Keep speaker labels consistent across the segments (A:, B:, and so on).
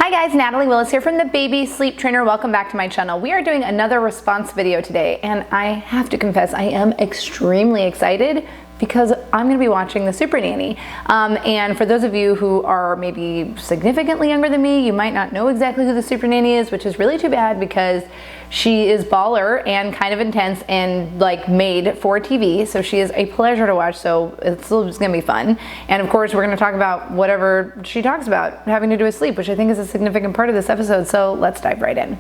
A: Hi guys, Natalie Willis here from the Baby Sleep Trainer. Welcome back to my channel. We are doing another response video today, and I have to confess I am extremely excited because I'm going to be watching the Supernanny. And for those of you who are maybe significantly younger than me, you might not know exactly who the Supernanny is, which is really too bad because she is baller and kind of intense and like made for TV. So she is a pleasure to watch. So it's going to be fun. And of course, we're going to talk about whatever she talks about having to do with sleep, which I think is a significant part of this episode. So let's dive right in.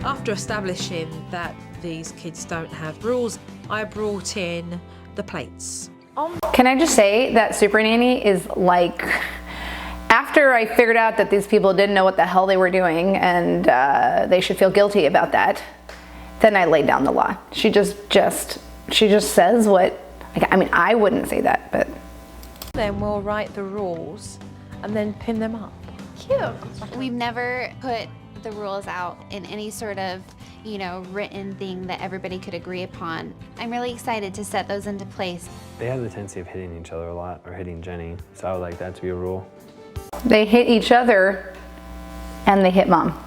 B: After establishing that these kids don't have rules, I brought in the plates.
A: Can I just say that Supernanny is like, after I figured out that these people didn't know what the hell they were doing and they should feel guilty about that, then I laid down the law. She just says what, I mean, I wouldn't say that, but.
B: Then we'll write the rules and then pin them up.
C: Cute. We've never put the rules out in any sort of, written thing that everybody could agree upon. I'm really excited to set those into place.
D: They have the tendency of hitting each other a lot, or hitting Jenny, so I would like that to be a rule.
A: They hit each other and they hit mom.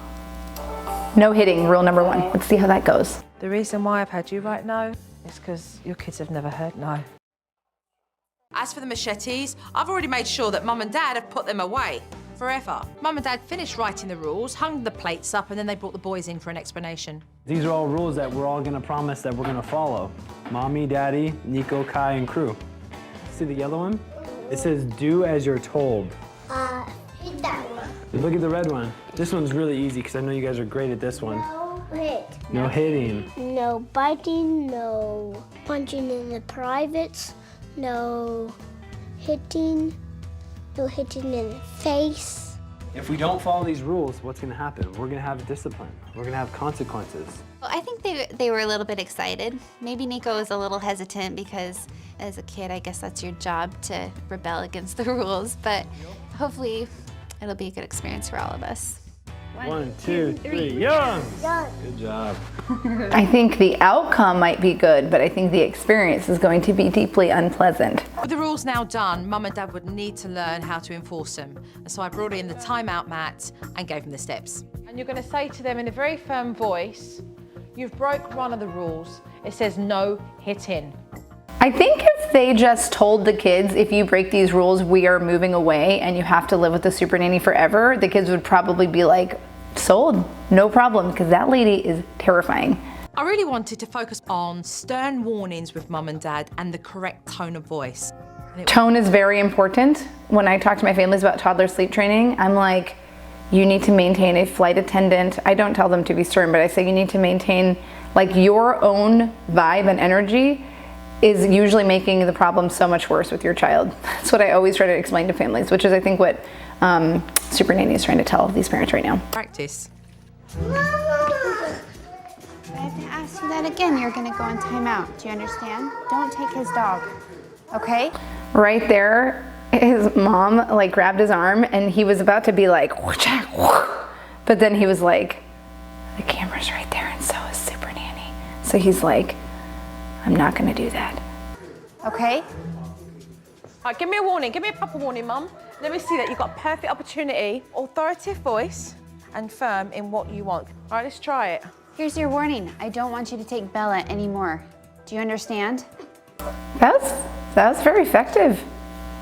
A: No hitting, rule number one. Let's see how that goes.
B: The reason why I've had you write no is because your kids have never heard no. As for the machetes, I've already made sure that Mum and Dad have put them away forever. Mum and Dad finished writing the rules, hung the plates up, and then they brought the boys in for an explanation.
D: These are all rules that we're all gonna promise that we're gonna follow. Mommy, Daddy, Nico, Kai, and crew. See the yellow one? It says, do as you're told.
E: Hit that one.
D: Look at the red one. This one's really easy because I know you guys are great at this one.
E: No hit.
D: No hitting.
E: No biting, no punching in the privates, no hitting in the face.
D: If we don't follow these rules, what's gonna happen? We're gonna have discipline. We're gonna have consequences.
C: Well, I think they were a little bit excited. Maybe Nico was a little hesitant because as a kid, I guess that's your job to rebel against the rules, but hopefully it'll be a good experience for all of us.
D: 1, 2, 3, young!
E: Young.
D: Good job.
A: I think the outcome might be good, but I think the experience is going to be deeply unpleasant.
B: With the rules now done, Mum and Dad would need to learn how to enforce them. And so I brought in the timeout mat and gave them the steps. And you're going to say to them in a very firm voice, you've broke one of the rules. It says no hitting.
A: I think if they just told the kids, if you break these rules, we are moving away and you have to live with the Supernanny forever, the kids would probably be like, sold, no problem, because that lady is terrifying.
B: I really wanted to focus on stern warnings with Mum and Dad and the correct tone of voice.
A: Tone is very important. When I talk to my families about toddler sleep training, I'm like, you need to maintain a flight attendant. I don't tell them to be stern, but I say you need to maintain like your own vibe and energy is usually making the problem so much worse with your child. That's what I always try to explain to families, which is I think what Supernanny is trying to tell these parents right now.
B: Practice.
C: If I have to ask you that again, you're gonna go on timeout. Do you understand? Don't take his dog, okay?
A: Right there, his mom like grabbed his arm and he was about to be like, but then he was like, the camera's right there and so is Supernanny. So he's like, I'm not gonna do that.
C: Okay?
B: All right, give me a warning. Give me a proper warning, Mum. Let me see that you've got a perfect opportunity, authoritative voice, and firm in what you want. All right, let's try it.
C: Here's your warning. I don't want you to take Bella anymore. Do you understand?
A: That was very effective.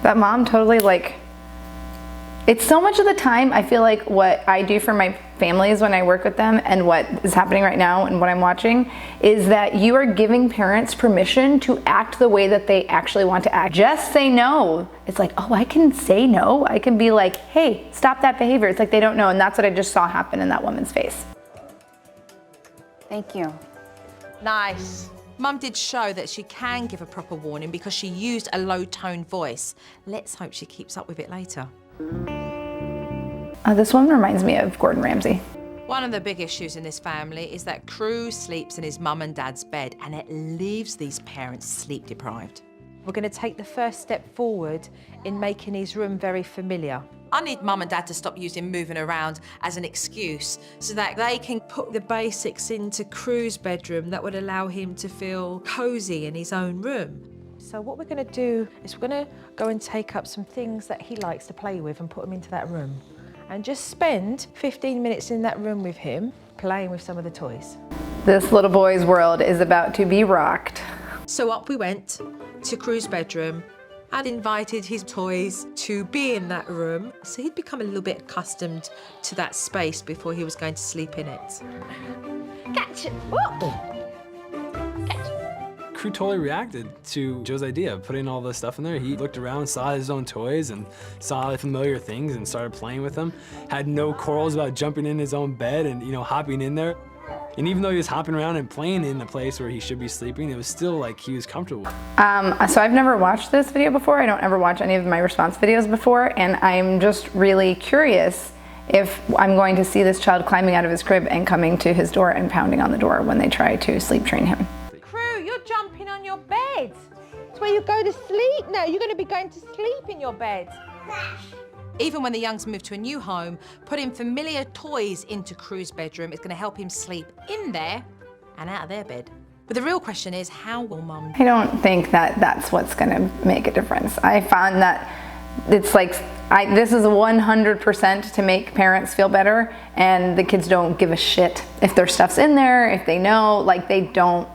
A: That mom totally like, it's so much of the time I feel like what I do for my families when I work with them and what is happening right now and what I'm watching is that you are giving parents permission to act the way that they actually want to act. Just say no. It's like, oh, I can say no. I can be like, hey, stop that behavior. It's like they don't know, and that's what I just saw happen in that woman's face.
C: Thank you.
B: Nice. Mum did show that she can give a proper warning because she used a low-toned voice. Let's hope she keeps up with it later.
A: This one reminds me of Gordon Ramsay.
B: One of the big issues in this family is that Crew sleeps in his mum and dad's bed, and it leaves these parents sleep deprived. We're going to take the first step forward in making his room very familiar. I need Mum and Dad to stop using moving around as an excuse so that they can put the basics into Crew's bedroom that would allow him to feel cosy in his own room. So what we're going to do is we're going to go and take up some things that he likes to play with and put them into that room. And just spend 15 minutes in that room with him, playing with some of the toys.
A: This little boy's world is about to be rocked.
B: So up we went to Cru's bedroom. I'd invited his toys to be in that room, so he'd become a little bit accustomed to that space before he was going to sleep in it.
C: Gotcha.
D: Cru totally reacted to Joe's idea of putting all this stuff in there. He looked around, saw his own toys, and saw the familiar things and started playing with them. Had no quarrels about jumping in his own bed and, hopping in there. And even though he was hopping around and playing in the place where he should be sleeping, it was still like he was comfortable.
A: So I've never watched this video before. I don't ever watch any of my response videos before, and I'm just really curious if I'm going to see this child climbing out of his crib and coming to his door and pounding on the door when they try to sleep train him.
B: Cru, you're jumping on your bed. It's where you go to sleep now. You're going to be going to sleep in your bed. Even when the youngs move to a new home, putting familiar toys into Cru's bedroom is going to help him sleep in there and out of their bed. But the real question is, how will Mum?
A: I don't think that that's what's going to make a difference. I found that it's like, this is 100% to make parents feel better, and the kids don't give a shit if their stuff's in there, if they know,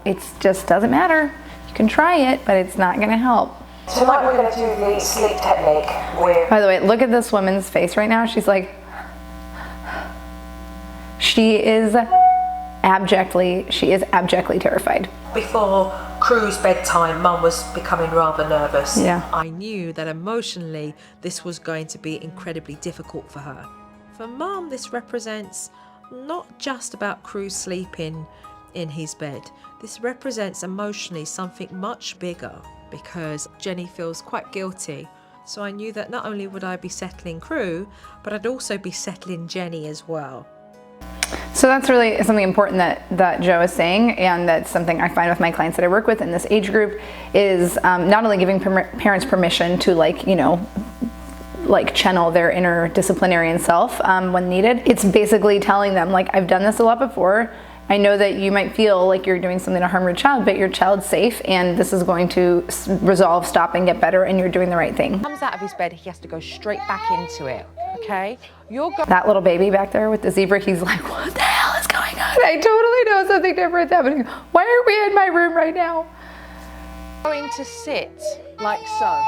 A: it just doesn't matter. You can try it, but it's not going to help.
B: Tonight we're going to do the sleep technique with...
A: By the way, look at this woman's face right now. She's like, she is abjectly terrified.
B: Before Cru's bedtime, Mum was becoming rather nervous.
A: Yeah.
B: I knew that emotionally this was going to be incredibly difficult for her. For Mum, this represents not just about Cru sleeping in his bed. This represents emotionally something much bigger, because Jenny feels quite guilty. So I knew that not only would I be settling Cru, but I'd also be settling Jenny as well.
A: So that's really something important that Joe is saying, and that's something I find with my clients that I work with in this age group, is not only giving parents permission to channel their inner disciplinarian self when needed. It's basically telling them, I've done this a lot before. I know that you might feel like you're doing something to harm your child, but your child's safe, and this is going to resolve, stop, and get better, and you're doing the right thing.
B: Comes out of his bed, he has to go straight back into it, okay?
A: That little baby back there with the zebra, he's like, what the hell is going on? I totally know something different's happening. Why are we in my room right now?
B: Going to sit like so.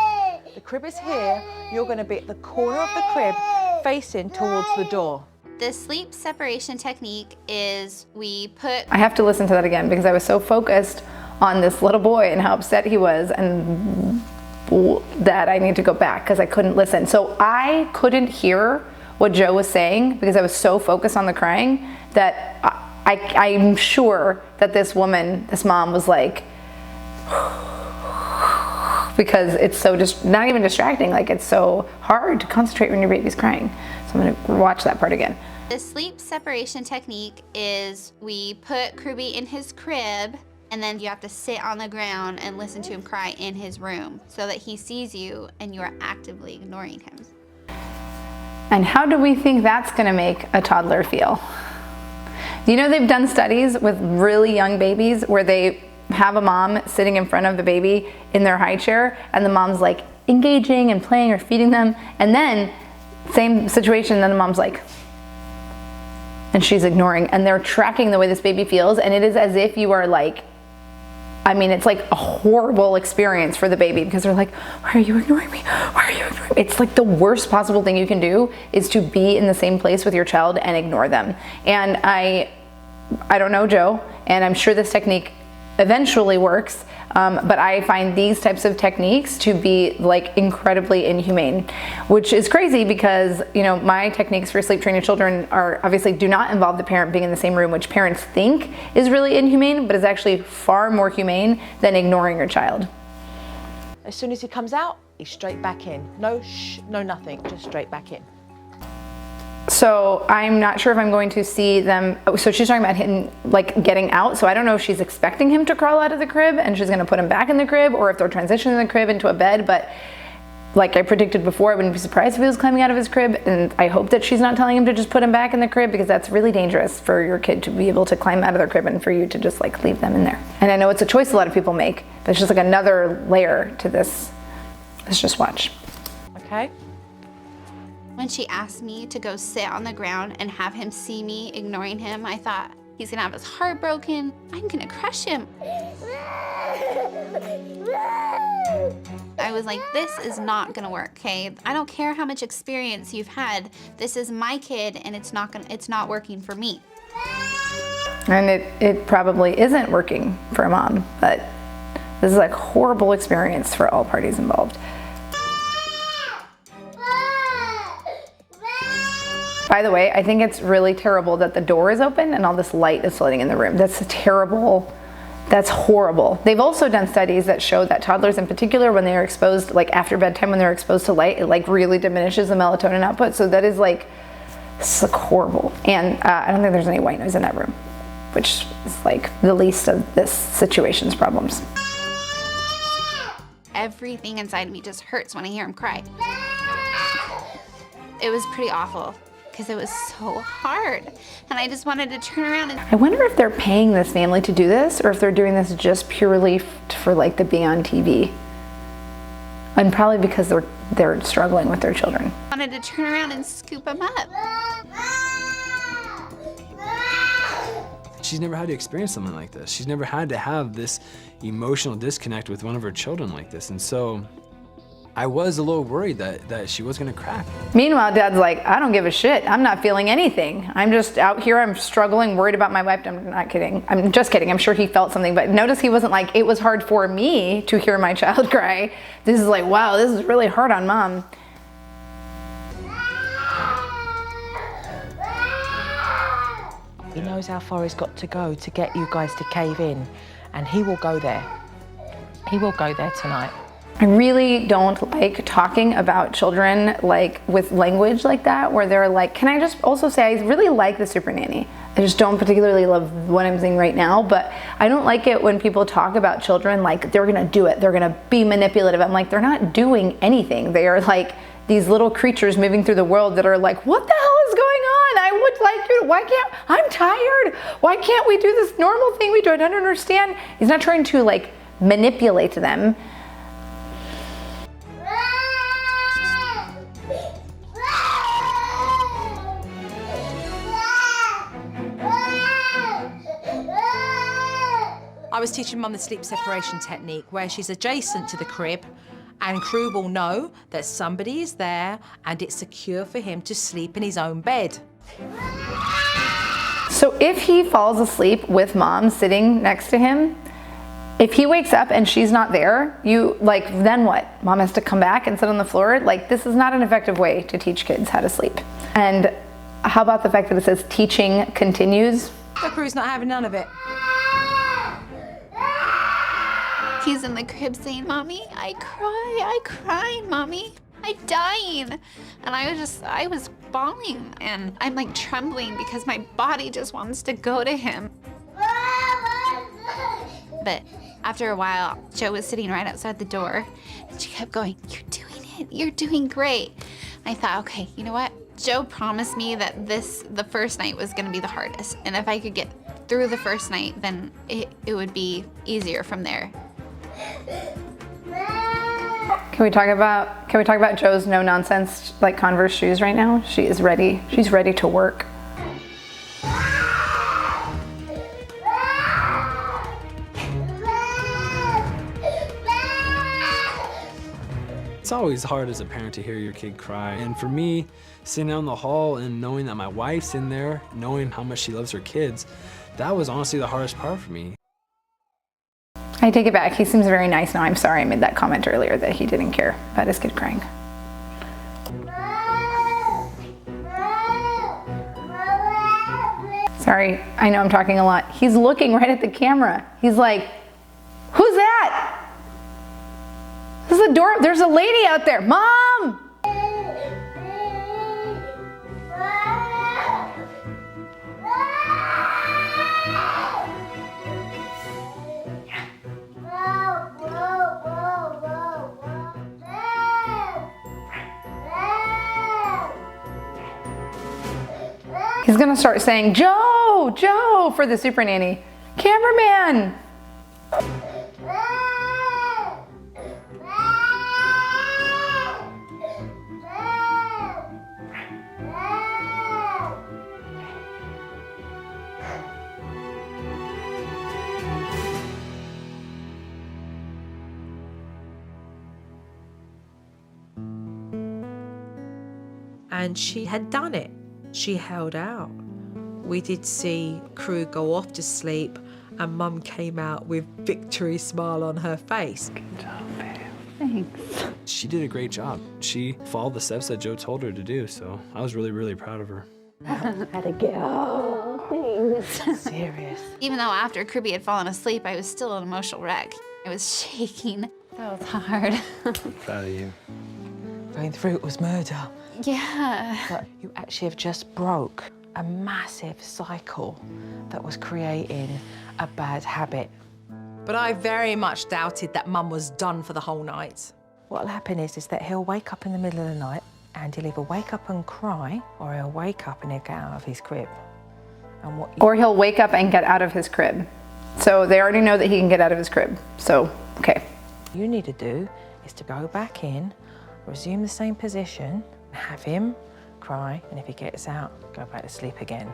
B: The crib is here. You're going to be at the corner of the crib facing towards the door.
C: The sleep separation technique is we put...
A: I have to listen to that again because I was so focused on this little boy and how upset he was, and that I need to go back because I couldn't listen. So I couldn't hear what Joe was saying because I was so focused on the crying that I'm sure that this mom was like, because it's so not even distracting, it's so hard to concentrate when your baby's crying. So I'm gonna watch that part again.
C: The sleep separation technique is we put Kruby in his crib, and then you have to sit on the ground and listen to him cry in his room so that he sees you and you are actively ignoring him.
A: And how do we think that's gonna make a toddler feel? They've done studies with really young babies where they have a mom sitting in front of the baby in their high chair, and the mom's engaging and playing or feeding them, and then same situation, then the mom's and she's ignoring, and they're tracking the way this baby feels, and it is as if you are it's a horrible experience for the baby because they're why are you ignoring me? Why are you ignoring me? It's the worst possible thing you can do is to be in the same place with your child and ignore them. And I don't know Joe, and I'm sure this technique eventually works, but I find these types of techniques to be incredibly inhumane, which is crazy because my techniques for sleep training children are obviously do not involve the parent being in the same room, which parents think is really inhumane, but is actually far more humane than ignoring your child.
B: As soon as he comes out, he's straight back in. No shh, no nothing, just straight back in.
A: So I'm not sure if I'm going to see them. So she's talking about him getting out. So I don't know if she's expecting him to crawl out of the crib and she's going to put him back in the crib, or if they're transitioning the crib into a bed. But like I predicted before, I wouldn't be surprised if he was climbing out of his crib, and I hope that she's not telling him to just put him back in the crib, because that's really dangerous for your kid to be able to climb out of their crib and for you to just like leave them in there. And I know it's a choice a lot of people make, but it's just like another layer to this. Let's just watch.
B: Okay.
C: When she asked me to go sit on the ground and have him see me ignoring him, I thought, he's gonna have his heart broken. I'm gonna crush him. I was like, this is not gonna work, okay? I don't care how much experience you've had. This is my kid, and it's not working for me.
A: And it probably isn't working for a mom, but this is like a horrible experience for all parties involved. By the way, I think it's really terrible that the door is open and all this light is flooding in the room. That's terrible. That's horrible. They've also done studies that show that toddlers in particular, when they are exposed, like after bedtime, when they're exposed to light, it like really diminishes the melatonin output. So that is like, it's like horrible. And I don't think there's any white noise in that room, which is like the least of this situation's problems.
C: Everything inside me just hurts when I hear him cry. It was pretty awful, because it was so hard. And I just wanted to turn around and...
A: I wonder if they're paying this family to do this, or if they're doing this just purely for like to be on TV. And probably because they're struggling with their children.
C: I wanted to turn around and scoop him up.
D: She's never had to experience something like this. She's never had to have this emotional disconnect with one of her children like this. And so I was a little worried that she was gonna crack.
A: Meanwhile, Dad's like, I don't give a shit. I'm not feeling anything. I'm just out here, I'm struggling, worried about my wife. I'm not kidding. I'm just kidding. I'm sure he felt something, but notice he wasn't like, it was hard for me to hear my child cry. This is like, wow, this is really hard on Mom.
B: He knows how far he's got to go to get you guys to cave in, and he will go there. He will go there tonight.
A: I really don't like talking about children like with language like that, where they're like, can I just also say I really like the Supernanny. I just don't particularly love what I'm seeing right now, but I don't like it when people talk about children like they're gonna do it, they're gonna be manipulative. I'm like, they're not doing anything. They are like these little creatures moving through the world that are like, what the hell is going on? I would like you, why can't, I'm tired. Why can't we do this normal thing we do? I don't understand. He's not trying to like manipulate them.
B: I was teaching Mum the sleep separation technique, where she's adjacent to the crib, and Crew will know that somebody is there and it's secure for him to sleep in his own bed.
A: So if he falls asleep with Mom sitting next to him, if he wakes up and she's not there, you like, then what? Mom has to come back and sit on the floor? Like, this is not an effective way to teach kids how to sleep. And how about the fact that it says teaching continues?
B: But Crew's not having none of it.
C: He's in the crib saying, Mommy, I cried, Mommy. I'm dying. And I was bawling, and I'm like trembling because my body just wants to go to him. But after a while, Joe was sitting right outside the door, and she kept going, you're doing it, you're doing great. I thought, okay, you know what? Joe promised me that the first night was gonna be the hardest, and if I could get through the first night, then it would be easier from there.
A: Can we talk about Joe's no nonsense like Converse shoes right now? She is ready. She's ready to work.
D: It's always hard as a parent to hear your kid cry. And for me, sitting down the hall and knowing that my wife's in there, knowing how much she loves her kids, that was honestly the hardest part for me.
A: I take it back. He seems very nice now. I'm sorry I made that comment earlier that he didn't care about his kid crying. Sorry, I know I'm talking a lot. He's looking right at the camera. He's like, who's that? This is the door. There's a lady out there. Mom! He's gonna start saying, Joe, Joe, for the super nanny. Cameraman.
B: And she had done it. She held out. We did see Crew go off to sleep and Mum came out with victory smile on her face.
A: Good job, babe. Thanks.
D: She did a great job. She followed the steps that Joe told her to do, so I was really, really proud of her.
F: Had a go. Thanks. Serious.
C: Even though after Kirby had fallen asleep, I was still an emotional wreck. I was shaking. That was hard.
D: Proud of you.
F: Going through it was murder.
C: Yeah.
F: But you actually have just broke a massive cycle that was creating a bad habit.
B: But I very much doubted that Mum was done for the whole night.
F: What'll happen is that he'll wake up in the middle of the night and he'll either wake up and cry or he'll wake up and he'll get out of his crib. And
A: Or he'll wake up and get out of his crib. So they already know that he can get out of his crib. So, okay.
F: you need to do is to go back in, resume the same position, have him cry, and if he gets out, go back to sleep again.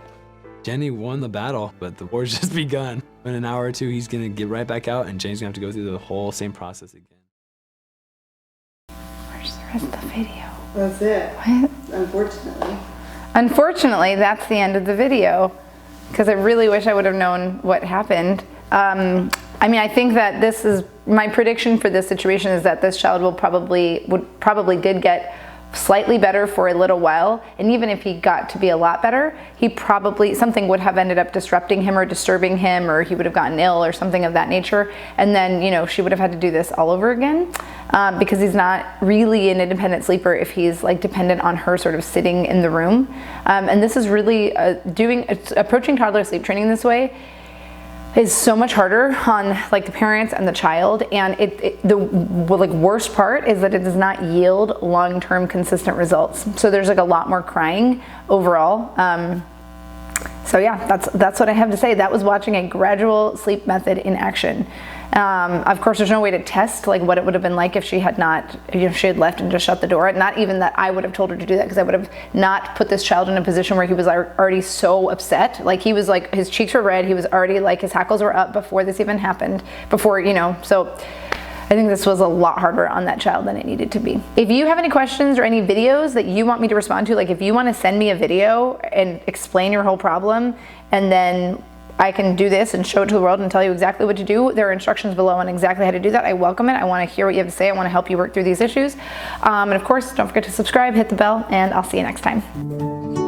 D: Jenny won the battle, but the war's just begun. In an hour or two, he's gonna get right back out and Jenny's gonna have to go through the whole same process again.
A: Where's the rest of the video?
G: That's it.
A: What?
G: Unfortunately.
A: Unfortunately, that's the end of the video because I really wish I would have known what happened. I mean, I think that this is, my prediction for this situation is that this child would probably did get slightly better for a little while, and even if he got to be a lot better, he probably, something would have ended up disrupting him or disturbing him, or he would have gotten ill or something of that nature, and then, you know, she would have had to do this all over again, because he's not really an independent sleeper if he's like dependent on her sort of sitting in the room. And this is really approaching toddler sleep training this way is so much harder on like the parents and the child, and the worst part is that it does not yield long-term consistent results. So there's like a lot more crying overall. So yeah, that's what I have to say. That was watching a gradual sleep method in action. Of course, there's no way to test like what it would have been like if she had not, if she had left and just shut the door. Not even that I would have told her to do that, because I would have not put this child in a position where he was already so upset. Like he was like, his cheeks were red. He was already like, his hackles were up before this even happened. Before, you know, so I think this was a lot harder on that child than it needed to be. If you have any questions or any videos that you want me to respond to, like if you want to send me a video and explain your whole problem, and then I can do this and show it to the world and tell you exactly what to do. There are instructions below on exactly how to do that. I welcome it. I want to hear what you have to say. I want to help you work through these issues. And of course, don't forget to subscribe, hit the bell, and I'll see you next time.